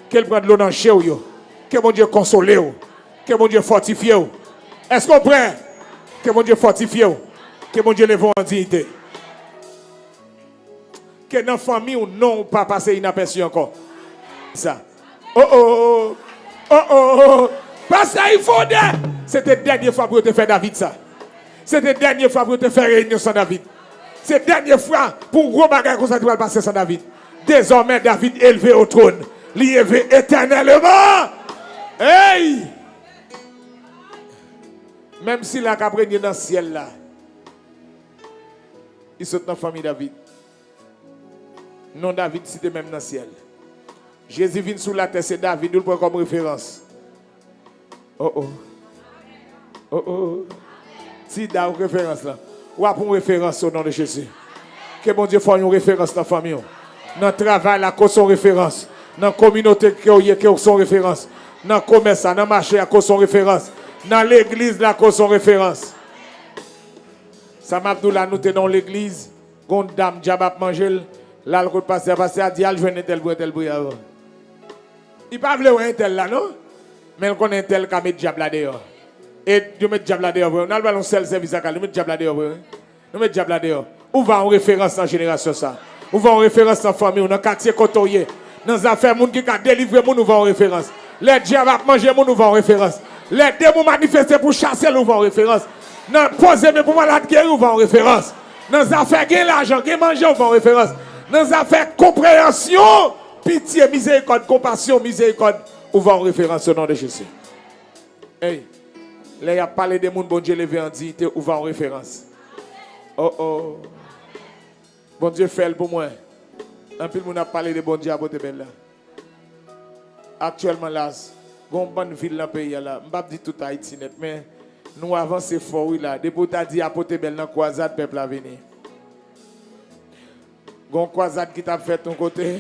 Qu'elle prenne l'eau dans le chien. Que mon Dieu console. Que mon Dieu fortifie. Est-ce qu'on prend? Que mon Dieu fortifie. Que mon Dieu lève en dignité. Que dans la famille ou non, pas passer inaperçu encore. Ça. Oh. Parce qu'il faut dire. C'était la dernière fois pour te faire David ça. C'était la dernière fois pour te faire réunion sans David. C'est la dernière fois pour gros bagages comme ça tu vas passer sans David. Désormais, David élevé au trône. L'élevé éternellement. Hey! Même s'il a qu'à prendre dans le ciel là, il saute dans la famille David. Non, David, c'était même dans le ciel. Jésus vient sous la terre, c'est David, nous le prenons comme référence. Oh. Si dans une référence là, ou à une référence au nom de Jésus. Que mon Dieu fasse une référence dans la famille. Dans le travail, là, qu'on son référence. Dans la communauté, qu'on son référence. Dans le commerce, dans le marché, qu'on son référence. Dans l'église, là, qu'on son référence. Ça m'a dit là, nous sommes dans l'église. Une dame, diable manger. Là, le pasteur a dit, je vais tel bruit. Il ne pas vouloir un tel là, non? Mais il connaît un tel qui a mis diable là dehors. Et Dieu met diable là dehors. On a le seul service à nous met diable là dehors. Nous met diable là dehors. Où va en référence dans la génération ça? Où va en référence dans la famille, dans le quartier côtoyer, dans les affaires, les gens qui ont délivré, nous va en référence. Les diables à manger, nous va en référence. Les démons manifestés pour chasser, nous va en référence. Dans poser pour malade guérir, nous va en référence. Dans les affaires, gagner l'argent, gagner manger, nous va en référence. Dans les affaires, compréhension, pitié, miséricorde, compassion, miséricorde, nous va en référence au nom de Jésus. Hey, là, il y a parlé des gens, bon Dieu, levé en dignité, nous va en référence. Oh. Bon Dieu fait pour moi. Un peu de monde a parlé de bon Dieu à Potebel là. Actuellement là, il y a une bonne ville dans le pays là. Je ne vais pas dire tout Haïti net, mais nous avançons fort oui là. Depuis que tu as dit à Potebel dans la croisade, le peuple a venu. Il y a une croisade qui t'a fait de ton côté.